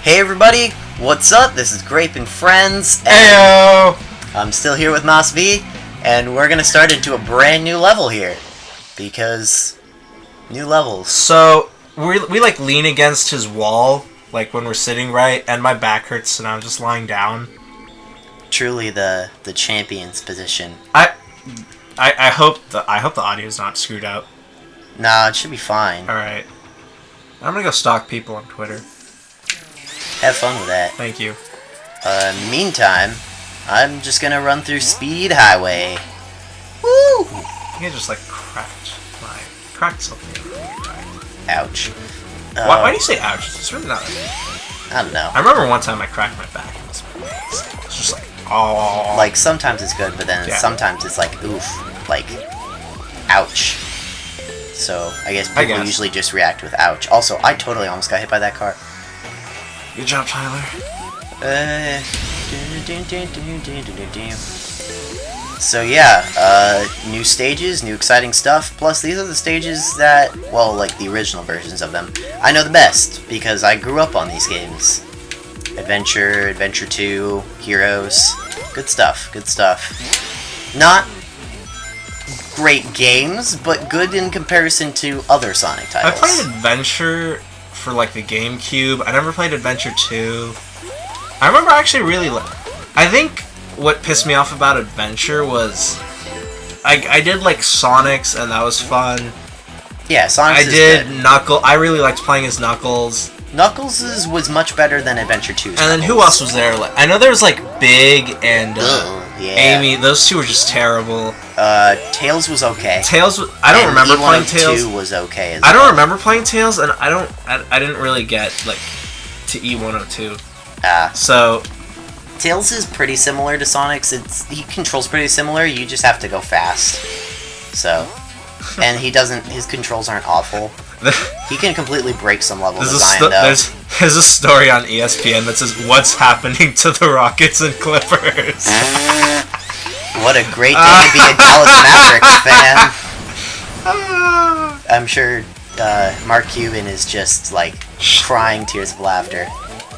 Hey everybody, what's up? This is Grape and Friends. And Heyo! I'm still here with Mas V, and we're gonna start into a brand new level here. Because new levels. So, we like lean against his wall, like when we're sitting right, and my back hurts, so now I'm just lying down. Truly the champion's position. I hope the audio's not screwed up. Nah, it should be fine. Alright. I'm gonna go stalk people on Twitter. Have fun with that. Thank you. Meantime, I'm just gonna run through Speed Highway. Woo! I think I just like cracked something. Ouch. Why do you say ouch? It's really not. I don't know. I remember one time I cracked my back. It was just like, oh. Like, sometimes it's good, but then sometimes it's like, oof. Like, ouch. So, I guess people usually just react with ouch. Also, I totally almost got hit by that car. Good job, Tyler. So yeah, new stages, new exciting stuff. Plus, these are the stages that, well, like the original versions of them, I know the best because I grew up on these games. Adventure, Adventure 2, Heroes, good stuff, good stuff. Not great games, but good in comparison to other Sonic titles. I played Adventure for like the GameCube. I never played Adventure 2. I remember actually really I think what pissed me off about Adventure was I did like Sonic's and that was fun. Yeah, Sonic's I did Knuckles. I really liked playing as Knuckles. Knuckles' was much better than Adventure 2's. And then who else was there? Like, I know there was like Big and Amy. Those two were just terrible. Tails was okay. I don't remember playing Tails. E102 was okay as I don't remember playing Tails, and I didn't really get like to E102. So Tails is pretty similar to Sonic's. He controls pretty similar. You just have to go fast. So, and his controls aren't awful. He can completely break some level design, though. There's a story on ESPN that says, "What's happening to the Rockets and Clippers?" What a great day to be a Dallas Mavericks fan. I'm sure Mark Cuban is just, like, crying tears of laughter.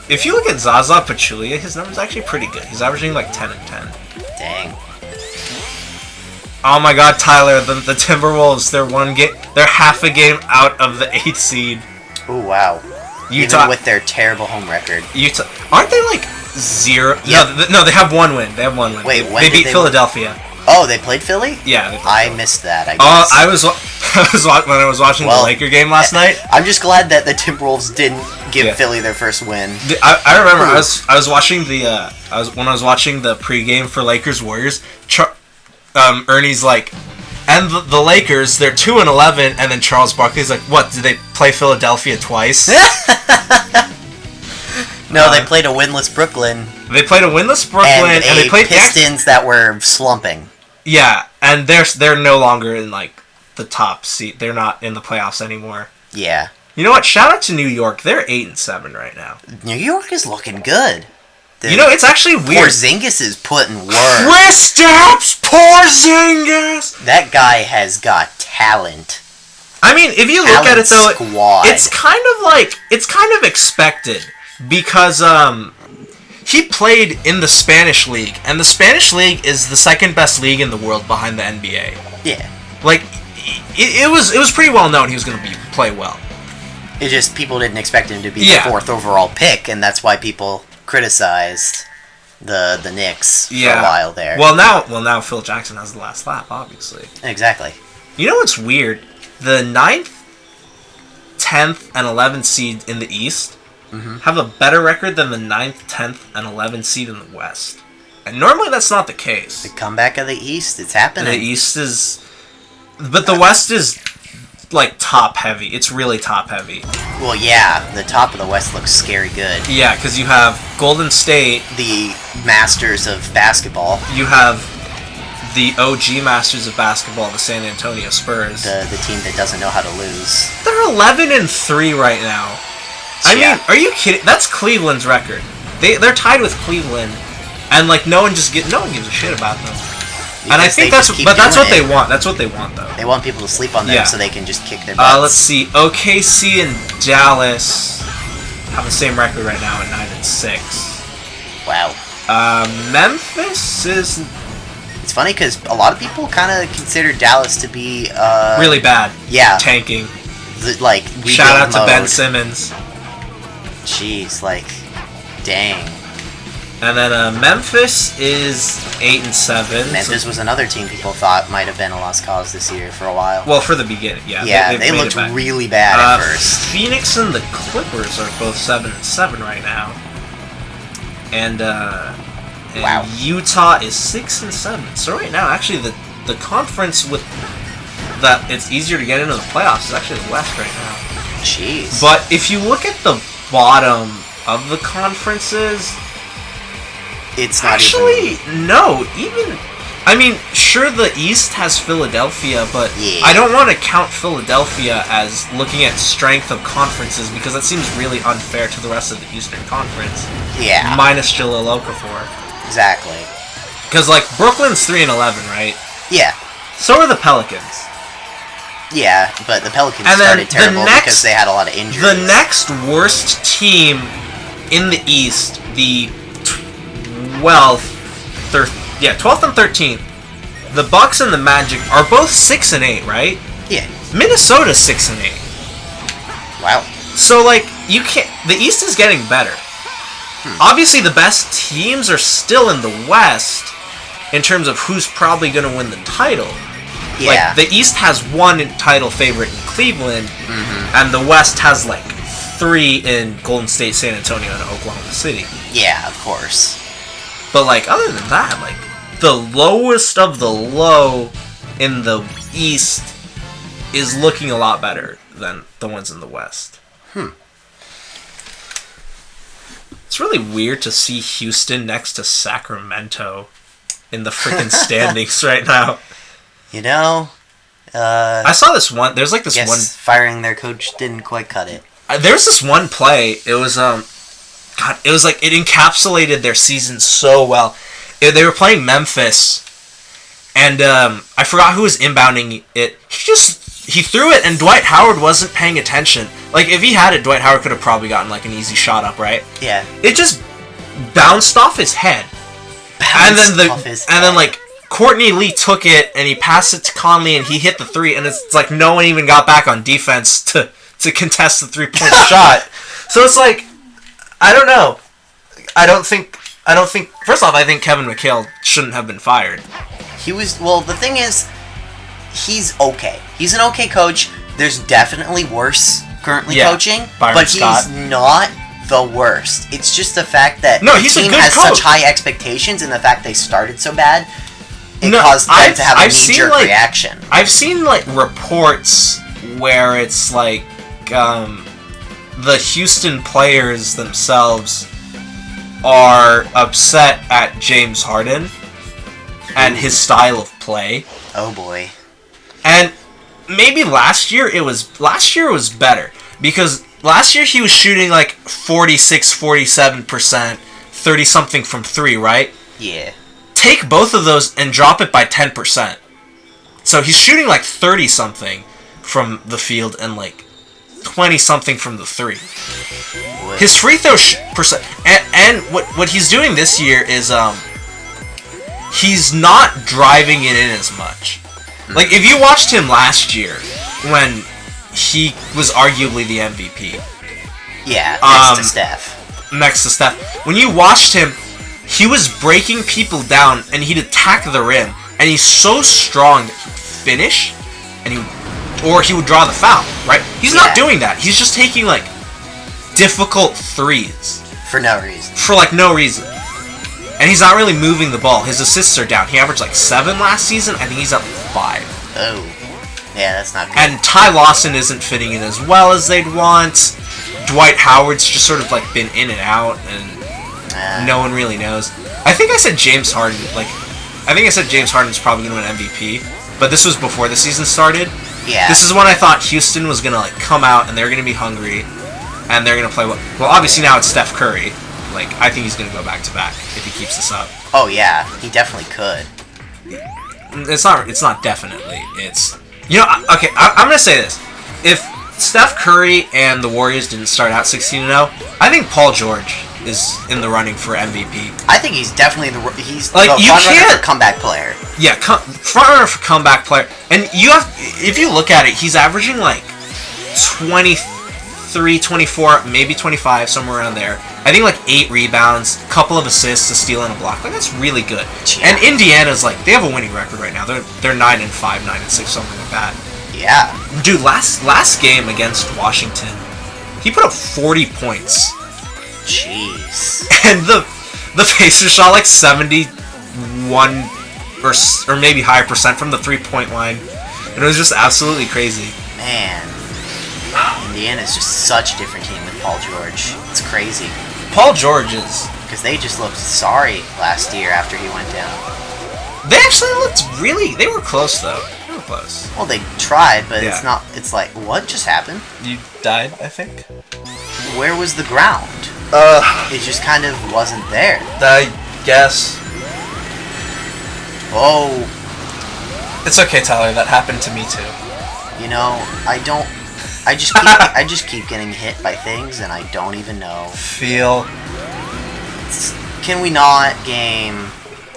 If you look at Zaza Pachulia, his number's actually pretty good. He's averaging, like, 10 and 10. Dang. Oh my god, Tyler, the Timberwolves, they're half a game out of the 8th seed. Ooh, wow. Even with their terrible home record. Aren't they like 0? Yep. No, they have one win. Wait, they beat Philadelphia. Oh, they played Philly? Yeah. I missed that, I guess. When I was watching the Laker game last night. I'm just glad that the Timberwolves didn't give Philly their first win. I remember I was watching when I was watching the pregame for Lakers Warriors. Ernie's like, and the Lakers, they're 2-11, and then Charles Barkley's like, what? Did they play Philadelphia twice? No, they played a winless Brooklyn. They played a winless Brooklyn, and they played Pistons that were slumping. Yeah, and they're no longer in like the top seat. They're not in the playoffs anymore. Yeah. You know what? Shout out to New York. They're 8-7 right now. New York is looking good. It's actually weird. Porzingis is putting work. Kristaps Porzingis! That guy has got talent. I mean, if you look at it though, it's kind of expected because he played in the Spanish league, and the Spanish league is the second best league in the world behind the NBA. Yeah. Like it was pretty well known he was going to play well. It just people didn't expect him to be the 4th overall pick, and that's why people criticized the Knicks for a while there. Well, now Phil Jackson has the last laugh, obviously. Exactly. You know what's weird? The 9th, 10th, and 11th seed in the East have a better record than the 9th, 10th, and 11th seed in the West. And normally that's not the case. The comeback of the East, it's happening. The East is... But the West is, like, top-heavy. It's really top-heavy. Well, yeah, the top of the West looks scary good. Yeah, because you have Golden State. The masters of basketball. You have the OG masters of basketball, the San Antonio Spurs. The team that doesn't know how to lose. They're 11-3 right now. I mean, are you kidding? That's Cleveland's record. They're tied with Cleveland, and like no one gives a shit about them. And I think that's what they want. That's what they want, though. They want people to sleep on them so they can just kick their butts. Let's see. OKC and Dallas have the same record right now at 9-6. Wow. Memphis is It's funny because a lot of people kind of consider Dallas to be really bad. Yeah. Tanking. Like Shout out to mode. Ben Simmons. Jeez, like, dang. And then Memphis is 8-7. Memphis was another team people thought might have been a lost cause this year for a while. Well, for the beginning, yeah. Yeah, they made looked it back. really bad at first. Phoenix and the Clippers are both 7-7 right now. And Wow. Utah is 6-7. So right now, actually, the conference with that it's easier to get into the playoffs is actually the West right now. Jeez. But if you look at the bottom of the conferences, it's not actually no. Even I mean, sure, the East has Philadelphia, but yeah. I don't want to count Philadelphia as looking at strength of conferences because that seems really unfair to the rest of the Eastern Conference. Yeah. Minus Jahlil Okafor. Exactly. Because like Brooklyn's 3-11, right? Yeah. So are the Pelicans. Yeah, but the Pelicans And then started terrible because they had a lot of injuries. The next worst team in the East, the 12th and 13th, the Bucks and the Magic are both 6-8, right? Yeah. Minnesota's 6-8. Wow. So like you can't. The East is getting better. Obviously, the best teams are still in the West in terms of who's probably going to win the title. Yeah. Like, the East has one title favorite in Cleveland, and the West has, like, 3 in Golden State, San Antonio, and Oklahoma City. Yeah, of course. But, like, other than that, like, the lowest of the low in the East is looking a lot better than the ones in the West. It's really weird to see Houston next to Sacramento in the freaking standings right now. You know, I saw this one. There's like this one. Firing their coach didn't quite cut it. There's this one play. It was God. It was like it encapsulated their season so well. They were playing Memphis, and I forgot who was inbounding it. He threw it, and Dwight Howard wasn't paying attention. Like if he had it, Dwight Howard could have probably gotten like an easy shot up, right? Yeah. It just bounced off his head, and then like Courtney Lee took it and he passed it to Conley and he hit the 3, and it's like no one even got back on defense to contest the 3-point shot. So it's like I don't know. I don't think. First off, I think Kevin McHale shouldn't have been fired. The thing is, he's okay. He's an okay coach. There's definitely worse currently coaching, Byron but Scott. He's not the worst. It's just the fact that No, the he's a team good has coach. such high expectations, and the fact they started so bad, it No, caused them to have a I've seen, knee-jerk like- reaction. I've seen like reports where it's like the Houston players themselves are upset at James Harden and his style of play. Oh boy. And maybe last year was better because last year he was shooting like 46-47%, 30 something from 3, right? Yeah. Take both of those and drop it by 10%. So he's shooting like 30 something from the field and like 20 something from the 3. What? His free throw percent and what he's doing this year is he's not driving it in as much. Like if you watched him last year when he was arguably the MVP. Yeah, next to Steph. When you watched him, he was breaking people down and he'd attack the rim, and he's so strong that he'd finish and he would draw the foul, right? He's not doing that. He's just taking like difficult threes for no reason. For like no reason. And he's not really moving the ball. His assists are down. He averaged like 7 last season. I think he's up 5. Oh. Yeah, that's not good. And Ty Lawson isn't fitting in as well as they'd want. Dwight Howard's just sort of like been in and out, and no one really knows. I think I said James Harden. I think I said James Harden's probably going to win MVP, but this was before the season started. Yeah. This is when I thought Houston was going to like come out and they're going to be hungry, and they're going to play well. Well, obviously now it's Steph Curry. Like I think he's going to go back to back if he keeps this up. Oh yeah, he definitely could. It's not definitely. It's okay. I'm going to say this: if Steph Curry and the Warriors didn't start out 16-0. I think Paul George is in the running for MVP. I think he's definitely the Like, you front runner can't- for comeback player. Yeah, front runner for comeback player. And if you look at it, he's averaging like 23, 24, maybe 25, somewhere around there. I think like 8 rebounds, couple of assists, a steal, and a block. Like, that's really good. Yeah. And Indiana's like, they have a winning record right now. They're 9-5, 9-6, something like that. Yeah. Dude, last game against Washington, he put up 40 points. Jeez. And the Pacers shot like 71 or maybe higher percent from the 3-point line. And it was just absolutely crazy. Man. Indiana's just such a different team with Paul George. It's crazy. Paul George is... Because they just looked sorry last year after he went down. They actually looked really... They were close, though. They were close. Well, they tried, but Yeah. it's not... It's like, what just happened? You died, I think? Where was the ground? It just kind of wasn't there. I guess. Oh, It's okay, Tyler. That happened to me, too. you know, I just keep getting hit by things, and I don't even know. Feel... Can we not game?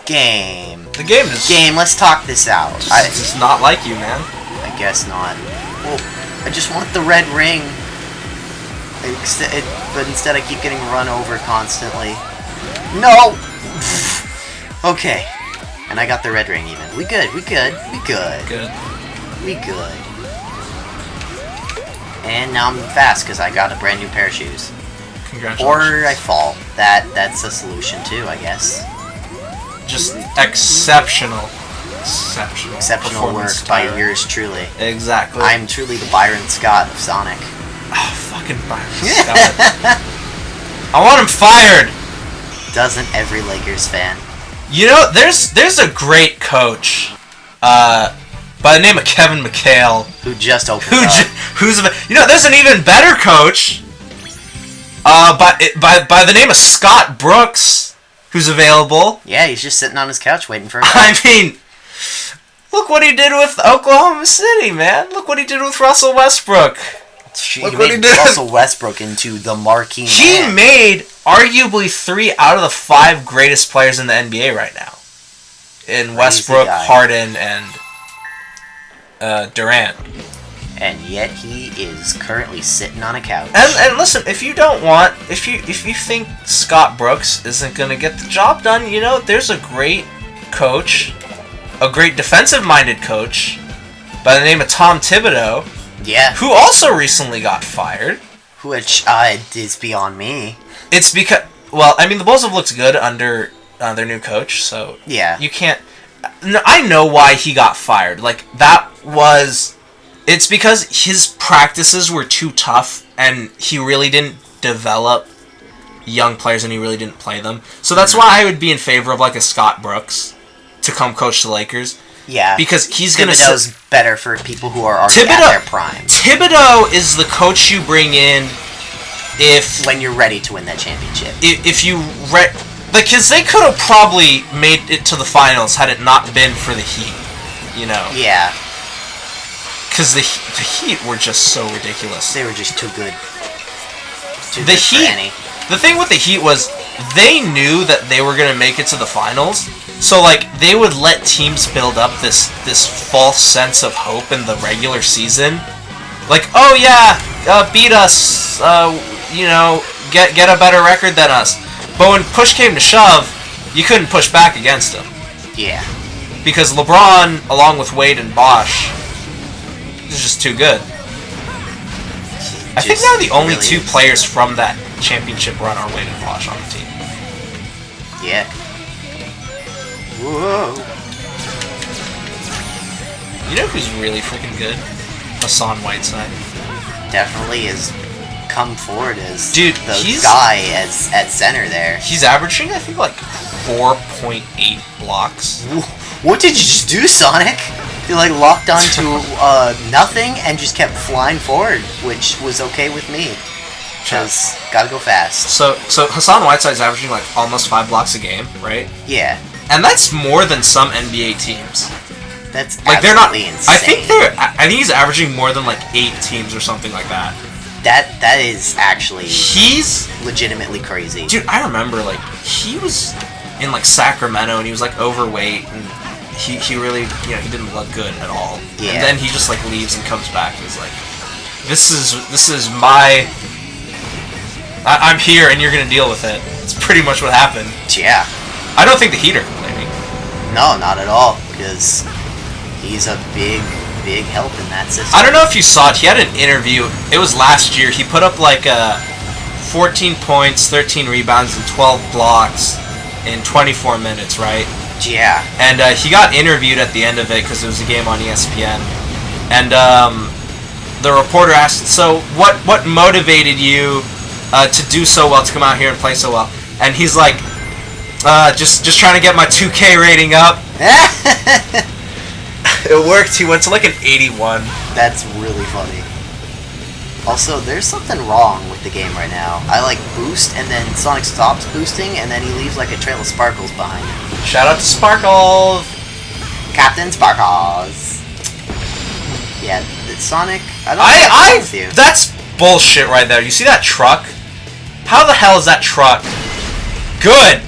The game is... Game, let's talk this out. It's just not like you, man. I guess not. Well, I just want the red ring. But instead I keep getting run over constantly. No! Okay. And I got the red ring even. We good. Good. We good. And now I'm fast because I got a brand new pair of shoes. Congratulations. Or I fall. That's a solution too, I guess. Just exceptional Exceptional work performance, by Tyler. yours truly. Exactly. I'm truly the Byron Scott of Sonic. Oh, fucking Byron Scott. I want him fired. Doesn't every Lakers fan? You know, there's a great coach, by the name of Kevin McHale, Who just opened up. there's an even better coach, by the name of Scott Brooks, who's available. Yeah, he's just sitting on his couch waiting for a I mean, look what he did with Oklahoma City, man. Look what he did with Russell Westbrook. He Look what he made did. Russell Westbrook into the marquee He man. made arguably 3 out of the 5 greatest players in the NBA right now. In Westbrook, guy. Harden, and Durant. And yet he is currently sitting on a couch. And listen, if you think Scott Brooks isn't gonna get the job done, you know, there's a great coach, a great defensive-minded coach by the name of Tom Thibodeau, Yeah, who also recently got fired. which is beyond me. It's because, well, I mean, the Bulls have looked good under their new coach, so Yeah. you can't. No, I know why he got fired. Like, it's because his practices were too tough, and he really didn't develop young players, and he really didn't play them. So that's why I would be in favor of like a Scott Brooks to come coach the Lakers. Yeah, Because he's gonna. Thibodeau's better for people who are already at their prime. Thibodeau is the coach you bring in if When you're ready to win that championship. if you because they could have probably made it to the finals had it not been for the Heat, you know. Yeah, Because the Heat were just so ridiculous. they were just too good. Too The good for Heat. any. The thing with the Heat was they knew that they were gonna make it to the finals, so like they would let teams build up this false sense of hope in the regular season, like, oh yeah, beat us, you know, get a better record than us. But when push came to shove, you couldn't push back against them Yeah. because LeBron, along with Wade and Bosh, is just too good. I think Just now the only really 2 is. players from that championship run are Wade and Bosh on the team. Yeah. Whoa. You know who's really freaking good? Hassan Whiteside. Definitely has come forward as Dude, the he's- guy at center there. He's averaging, I think, like 4.8 blocks. What did you just do, Sonic? You like locked onto nothing and just kept flying forward, which was okay with me. Because gotta go fast. So Hassan Whiteside's averaging like almost 5 blocks a game, right? Yeah. And that's more than some NBA teams. That's like they're not. absolutely insane. I think he's averaging more than like 8 teams or something like that. That is actually He's legitimately crazy. dude. I remember like he was in like Sacramento and he was like overweight and he really he didn't look good at all. Yeah. And then he just like leaves and comes back and is like, this is my. I'm here and you're gonna deal with it. It's pretty much what happened. Yeah. I don't think the Heat are complaining. No, not at all, because he's a big help in that system. I don't know if you saw it. He had an interview. It was last year. He put up like 14 points, 13 rebounds, and 12 blocks in 24 minutes, right? Yeah. And he got interviewed at the end of it because it was a game on ESPN. And the reporter asked, so what motivated you to do so well, to come out here and play so well? And he's like, just trying to get my 2K rating up. It worked. He went to like an 81. That's really funny. Also, there's something wrong with the game right now. I like boost, and then Sonic stops boosting, and then he leaves like a trail of sparkles behind him. Shout out to Sparkles! Captain Sparkles. Yeah, Sonic. I don't. With you. That's bullshit right there. You see that truck? How the hell is that truck? Good.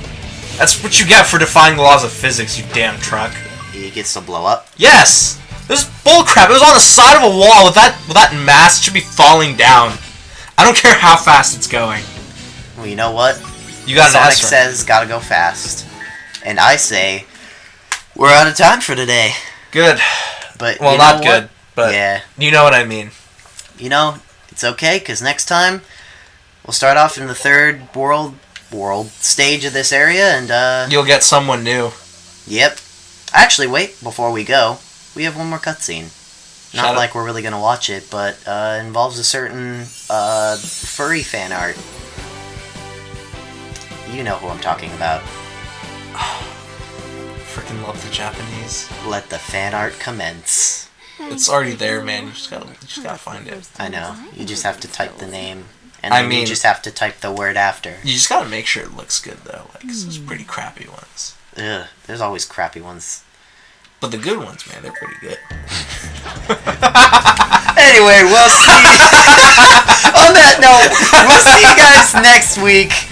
That's what you get for defying the laws of physics, you damn truck. He gets to blow up. Yes! This is bullcrap. It was on the side of a wall with that mass. It should be falling down. I don't care how fast it's going. Well, you know what? You got Sonic an S says gotta go fast. And I say, we're out of time for today. Good. But well, you know not what? good, but yeah. You know what I mean. You know, it's okay, because next time, we'll start off in the third world stage of this area, and you'll get someone new. Yep. Actually, wait, before we go, we have one more cutscene. Not like we're really gonna watch it, but involves a certain furry fan art. You know who I'm talking about. Freaking love the Japanese. Let the fan art commence. It's already there, man. You just gotta find it. I know. You just have to type the name, and then you just have to type the word after. You just gotta make sure it looks good, though. Like, 'cause there's pretty crappy ones. Ugh, there's always crappy ones. But the good ones, man, they're pretty good. Anyway, we'll see. On that note, we'll see you guys next week.